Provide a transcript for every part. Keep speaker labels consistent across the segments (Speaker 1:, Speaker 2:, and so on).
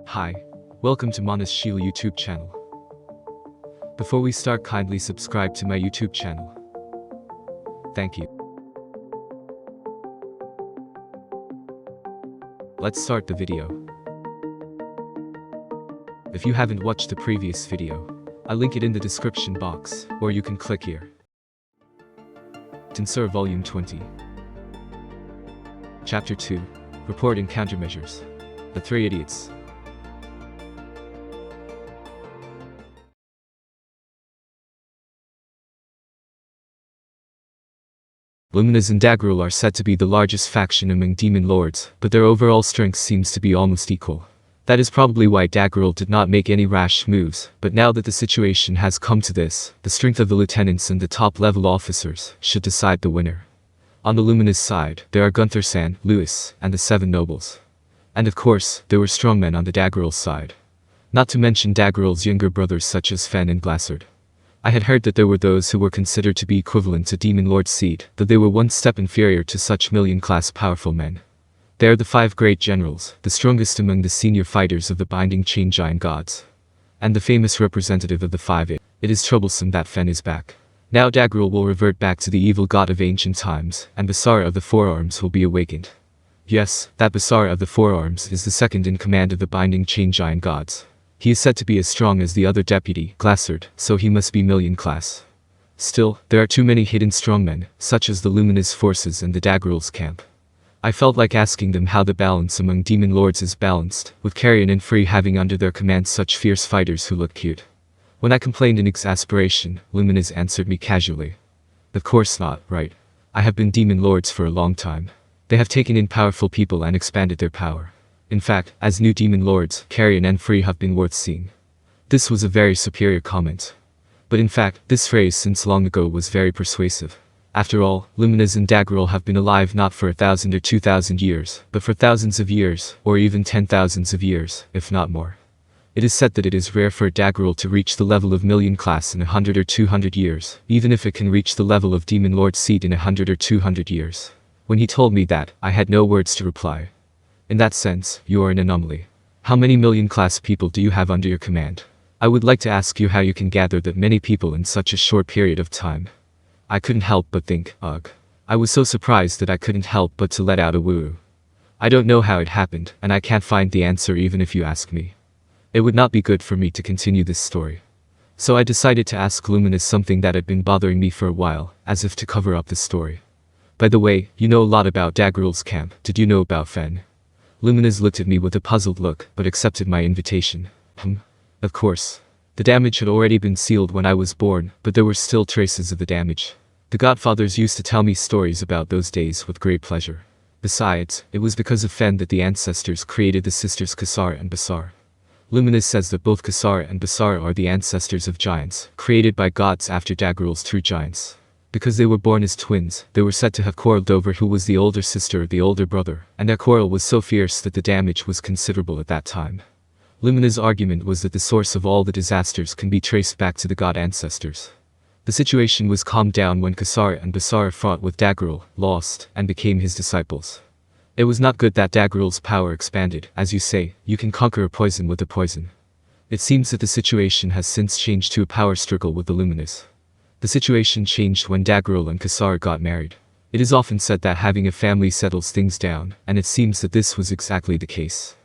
Speaker 1: Hi, welcome to Manas Shield YouTube channel. Before we start, kindly subscribe to my YouTube channel. Thank you. Let's start the video. If you haven't watched the previous video, I'll link it in the description box, or you can click here. Tensura Volume 20. Chapter 2. Report and Countermeasures. The Three Idiots. Luminous and Dagruel are said to be the largest faction among demon lords, but their overall strength seems to be almost equal. That is probably why Dagruel did not make any rash moves, but now that the situation has come to this, the strength of the lieutenants and the top-level officers should decide the winner. On the Luminous side, there are Gunther San, Lewis, and the Seven Nobles. And of course, there were strongmen on the Dagruel side. Not to mention Dagruel's younger brothers such as Fen and Glassard. I had heard that there were those who were considered to be equivalent to Demon Lord Seed, though they were one step inferior to such million-class powerful men. They are the five great generals, the strongest among the senior fighters of the Binding Chain Giant gods. And the famous representative of the five. It is troublesome that Fen is back. Now Dagruel will revert back to the evil god of ancient times, and Basara of the Forearms will be awakened. Yes, that Basara of the Forearms is the second in command of the Binding Chain Giant gods. He is said to be as strong as the other deputy, Glassard, so he must be million class. Still, there are too many hidden strongmen, such as the Luminous forces and the Dagruel's camp. I felt like asking them how the balance among demon lords is balanced, with Carrion and Free having under their command such fierce fighters who look cute. When I complained in exasperation, Luminous answered me casually. Of course not, right? I have been demon lords for a long time. They have taken in powerful people and expanded their power. In fact, as new demon lords, Carrion and Free have been worth seeing. This was a very superior comment. But in fact, this phrase since long ago was very persuasive. After all, Luminous and Dagruel have been alive not for 1,000 or 2,000 years, but for thousands of years, or even 10,000s of years, if not more. It is said that it is rare for a Dagruel to reach the level of million class in 100 or 200 years, even if it can reach the level of Demon Lord Seed in 100 or 200 years. When he told me that, I had no words to reply. In that sense, you are an anomaly. How many million-class people do you have under your command? I would like to ask you how you can gather that many people in such a short period of time. I couldn't help but think, ugh. I was so surprised that I couldn't help but to let out a woo. I don't know how it happened, and I can't find the answer even if you ask me. It would not be good for me to continue this story. So I decided to ask Luminous something that had been bothering me for a while, as if to cover up the story. By the way, you know a lot about Dagruel's camp. Did you know about Fen? Luminous looked at me with a puzzled look, but accepted my invitation. Of course. The damage had already been sealed when I was born, but there were still traces of the damage. The godfathers used to tell me stories about those days with great pleasure. Besides, it was because of Fen that the ancestors created the sisters Kasara and Basara. Luminous says that both Kasara and Basara are the ancestors of giants, created by gods after Dagruel's true giants. Because they were born as twins, they were said to have quarreled over who was the older sister or the older brother, and their quarrel was so fierce that the damage was considerable at that time. Lumina's argument was that the source of all the disasters can be traced back to the god ancestors. The situation was calmed down when Kasara and Basara fought with Dagruel, lost, and became his disciples. It was not good that Dagruel's power expanded. As you say, you can conquer a poison with a poison. It seems that the situation has since changed to a power struggle with the Luminous. The situation changed when Dagruel and Kasara got married. It is often said that having a family settles things down, and it seems that this was exactly the case.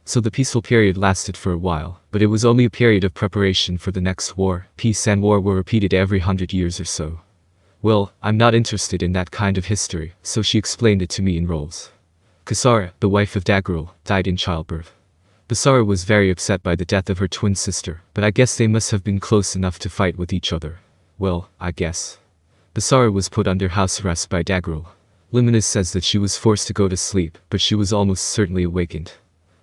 Speaker 1: So the peaceful period lasted for a while, but it was only a period of preparation for the next war. Peace and war were repeated every 100 years or so. Well, I'm not interested in that kind of history, so she explained it to me in roles. Kasara, the wife of Dagruel, died in childbirth. Basara was very upset by the death of her twin sister, but I guess they must have been close enough to fight with each other. Well, I guess. Basara was put under house arrest by Dagruel. Luminous says that she was forced to go to sleep, but she was almost certainly awakened.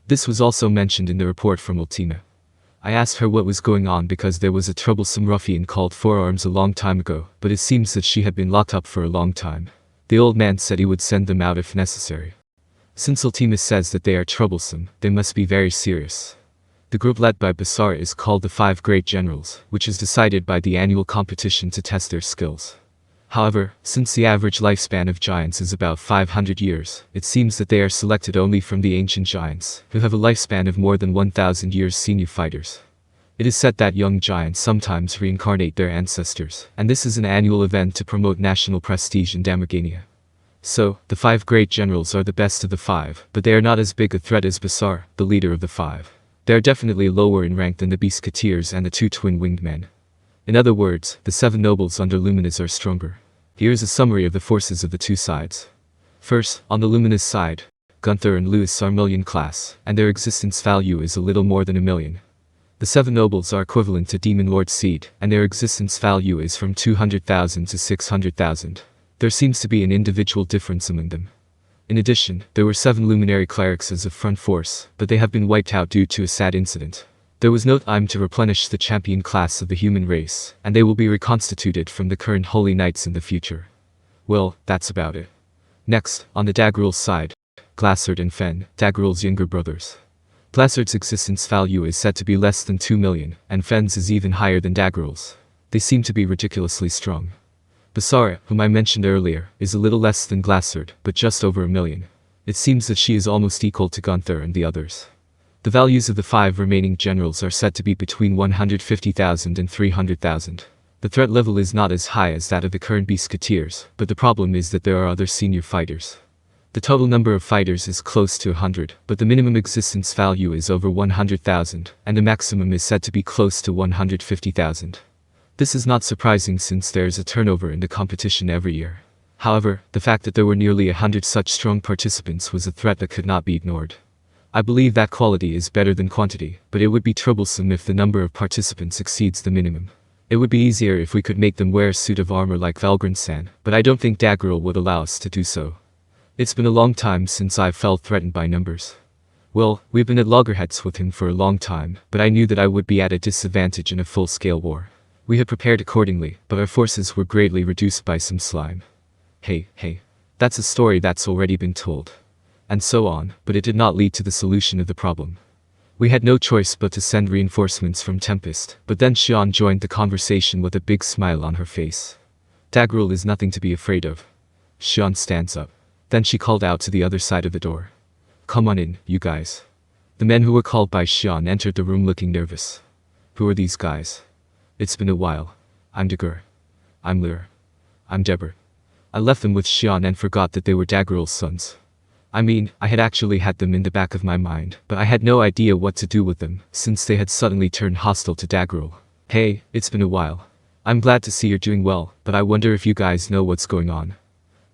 Speaker 1: This was also mentioned in the report from Ultima. I asked her what was going on because there was a troublesome ruffian called Forearms a long time ago, but it seems that she had been locked up for a long time. The old man said he would send them out if necessary. Since Ultima says that they are troublesome, they must be very serious. The group led by Basara is called the Five Great Generals, which is decided by the annual competition to test their skills. However, since the average lifespan of giants is about 500 years, it seems that they are selected only from the ancient giants, who have a lifespan of more than 1,000 years senior fighters. It is said that young giants sometimes reincarnate their ancestors, and this is an annual event to promote national prestige in Damagania. So, the 5 great generals are the best of the 5, but they are not as big a threat as Basar, the leader of the 5. They are definitely lower in rank than the Beastketeers and the 2 twin-winged men. In other words, the 7 nobles under Luminous are stronger. Here is a summary of the forces of the 2 sides. First, on the Luminous side, Gunther and Lewis are million class, and their existence value is a little more than 1 million. The 7 nobles are equivalent to Demon Lord Seed, and their existence value is from 200,000 to 600,000. There seems to be an individual difference among them. In addition, there were 7 luminary clerics as a front force, but they have been wiped out due to a sad incident. There was no time to replenish the champion class of the human race, and they will be reconstituted from the current holy knights in the future. Well, that's about it. Next, on the Dagruel side, Glassard and Fen, Dagruel's younger brothers. Glassard's existence value is said to be less than 2 million, and Fen's is even higher than Dagruel's. They seem to be ridiculously strong. Basara, whom I mentioned earlier, is a little less than Glassard, but just over 1 million. It seems that she is almost equal to Gunther and the others. The values of the 5 remaining generals are said to be between 150,000 and 300,000. The threat level is not as high as that of the current Beastketeers, but the problem is that there are other senior fighters. The total number of fighters is close to 100, but the minimum existence value is over 100,000, and the maximum is said to be close to 150,000. This is not surprising since there is a turnover in the competition every year. However, the fact that there were nearly 100 such strong participants was a threat that could not be ignored. I believe that quality is better than quantity, but it would be troublesome if the number of participants exceeds the minimum. It would be easier if we could make them wear a suit of armor like Valgren-san, but I don't think Dagruel would allow us to do so. It's been a long time since I've felt threatened by numbers. Well, we've been at loggerheads with him for a long time, but I knew that I would be at a disadvantage in a full-scale war. We had prepared accordingly, but our forces were greatly reduced by some slime. Hey, that's a story that's already been told. And so on, but it did not lead to the solution of the problem. We had no choice but to send reinforcements from Tempest, but then Xian joined the conversation with a big smile on her face. Dagruel is nothing to be afraid of. Xian stands up. Then she called out to the other side of the door. Come on in, you guys. The men who were called by Xian entered the room looking nervous. Who are these guys? It's been a while. I'm Dagruel. I'm Lur. I'm Deborah. I left them with Xian and forgot that they were Dagruel's sons. I mean, I had actually had them in the back of my mind, but I had no idea what to do with them, since they had suddenly turned hostile to Dagruel. Hey, it's been a while. I'm glad to see you're doing well, but I wonder if you guys know what's going on.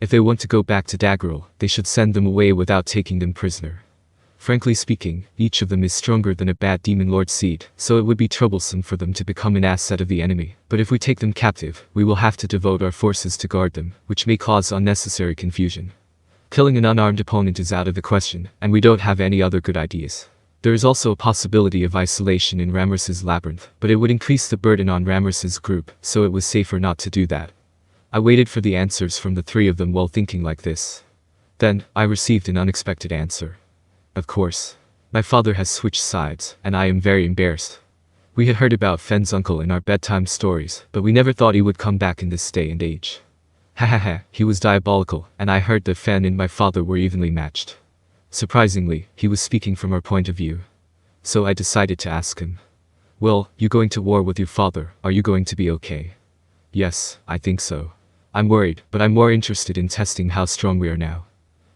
Speaker 1: If they want to go back to Dagruel, they should send them away without taking them prisoner. Frankly speaking, each of them is stronger than a bad Demon Lord Seed, so it would be troublesome for them to become an asset of the enemy. But if we take them captive, we will have to devote our forces to guard them, which may cause unnecessary confusion. Killing an unarmed opponent is out of the question, and we don't have any other good ideas. There is also a possibility of isolation in Ramrus's labyrinth, but it would increase the burden on Ramrus's group, so it was safer not to do that. I waited for the answers from the 3 of them while thinking like this. Then, I received an unexpected answer. Of course. My father has switched sides, and I am very embarrassed. We had heard about Fen's uncle in our bedtime stories, but we never thought he would come back in this day and age. Hahaha, he was diabolical, and I heard that Fen and my father were evenly matched. Surprisingly, he was speaking from our point of view. So I decided to ask him. Well, you going to war with your father, are you going to be okay? Yes, I think so. I'm worried, but I'm more interested in testing how strong we are now.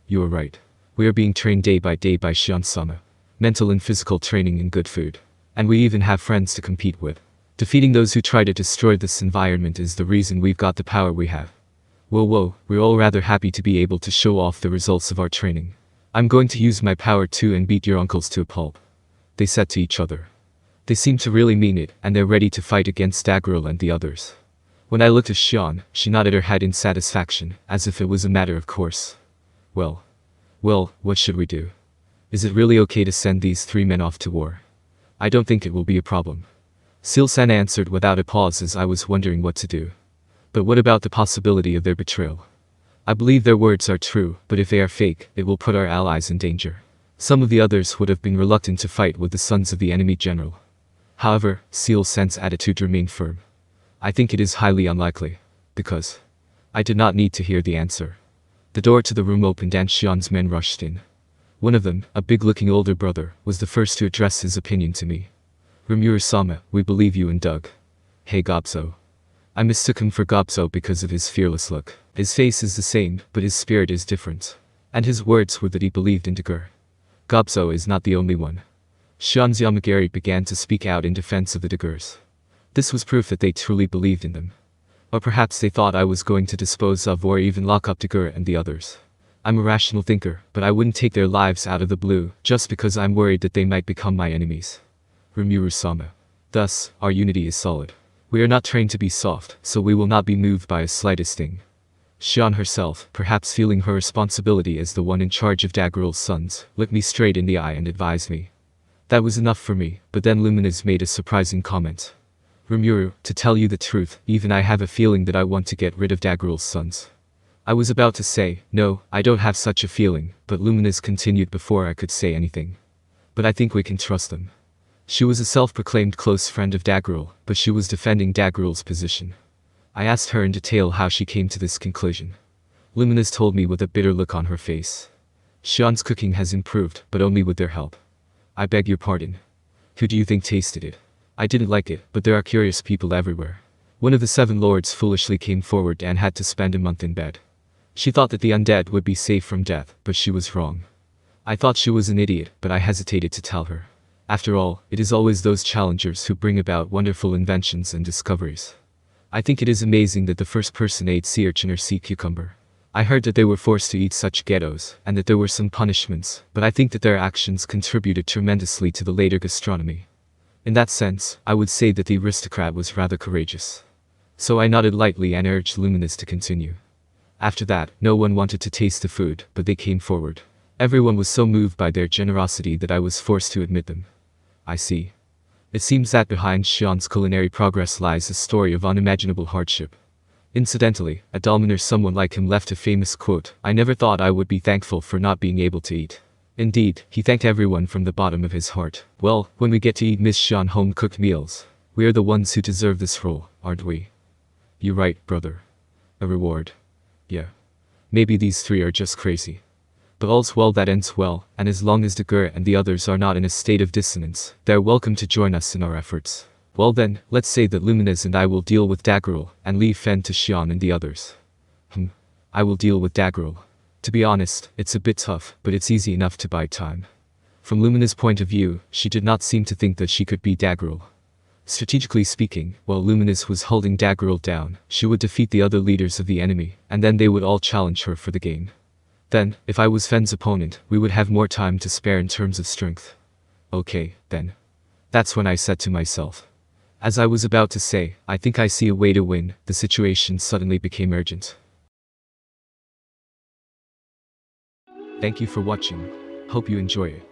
Speaker 1: You are right. We are being trained day by Xian-sama. Mental and physical training and good food. And we even have friends to compete with. Defeating those who try to destroy this environment is the reason we've got the power we have. Whoa, we're all rather happy to be able to show off the results of our training. I'm going to use my power too and beat your uncles to a pulp. They said to each other. They seem to really mean it, and they're ready to fight against Dagruel and the others. When I looked at Xian, she nodded her head in satisfaction, as if it was a matter of course. Well, what should we do? Is it really okay to send these 3 men off to war? I don't think it will be a problem. Seal-san answered without a pause as I was wondering what to do. But what about the possibility of their betrayal? I believe their words are true, but if they are fake, it will put our allies in danger. Some of the others would have been reluctant to fight with the sons of the enemy general. However, Seal-san's attitude remained firm. I think it is highly unlikely. Because I did not need to hear the answer. The door to the room opened and Xian's men rushed in. One of them, a big-looking older brother, was the first to address his opinion to me. Rimuru-sama, we believe you and Doug. Hey Gobzo. I mistook him for Gobzo because of his fearless look. His face is the same, but his spirit is different. And his words were that he believed in Dagruel. Gobzo is not the only one. Xian's Yamagiri began to speak out in defense of the Dagurs. This was proof that they truly believed in them. Or perhaps they thought I was going to dispose of or even lock up Dagruel and the others. I'm a rational thinker, but I wouldn't take their lives out of the blue just because I'm worried that they might become my enemies. Rimuru-sama. Thus, our unity is solid. We are not trained to be soft, so we will not be moved by a slightest thing. Xian herself, perhaps feeling her responsibility as the one in charge of Dagruel's sons, looked me straight in the eye and advised me. That was enough for me, but then Luminous made a surprising comment. Rimuru, to tell you the truth, even I have a feeling that I want to get rid of Dagruel's sons. I was about to say, no, I don't have such a feeling, but Luminous continued before I could say anything. But I think we can trust them. She was a self-proclaimed close friend of Dagruel, but she was defending Dagruel's position. I asked her in detail how she came to this conclusion. Luminous told me with a bitter look on her face. Xian's cooking has improved, but only with their help. I beg your pardon. Who do you think tasted it? I didn't like it, but there are curious people everywhere. One of the 7 lords foolishly came forward and had to spend a month in bed. She thought that the undead would be safe from death, but she was wrong. I thought she was an idiot, but I hesitated to tell her. After all, it is always those challengers who bring about wonderful inventions and discoveries. I think it is amazing that the first person ate sea urchin or sea cucumber. I heard that they were forced to eat such ghettos, and that there were some punishments, but I think that their actions contributed tremendously to the later gastronomy. In that sense, I would say that the aristocrat was rather courageous. So I nodded lightly and urged Luminous to continue. After that, no one wanted to taste the food, but they came forward. Everyone was so moved by their generosity that I was forced to admit them. I see. It seems that behind Xian's culinary progress lies a story of unimaginable hardship. Incidentally, a Dalmaner someone like him left a famous quote, I never thought I would be thankful for not being able to eat. Indeed, he thanked everyone from the bottom of his heart. Well, when we get to eat Miss Xian home-cooked meals, we are the ones who deserve this role, aren't we? You're right, brother. A reward. Yeah. Maybe these 3 are just crazy. But all's well that ends well, and as long as Dagruel and the others are not in a state of dissonance, they're welcome to join us in our efforts. Well then, let's say that Luminous and I will deal with Dagruel, and leave Fen to Xian and the others. I will deal with Dagruel. To be honest, it's a bit tough, but it's easy enough to buy time. From Lumina's point of view, she did not seem to think that she could beat Dagruel. Strategically speaking, while Luminous was holding Dagruel down, she would defeat the other leaders of the enemy, and then they would all challenge her for the game. Then, if I was Fen's opponent, we would have more time to spare in terms of strength. Okay, then. That's when I said to myself. As I was about to say, I think I see a way to win, the situation suddenly became urgent. Thank you for watching. Hope you enjoy it.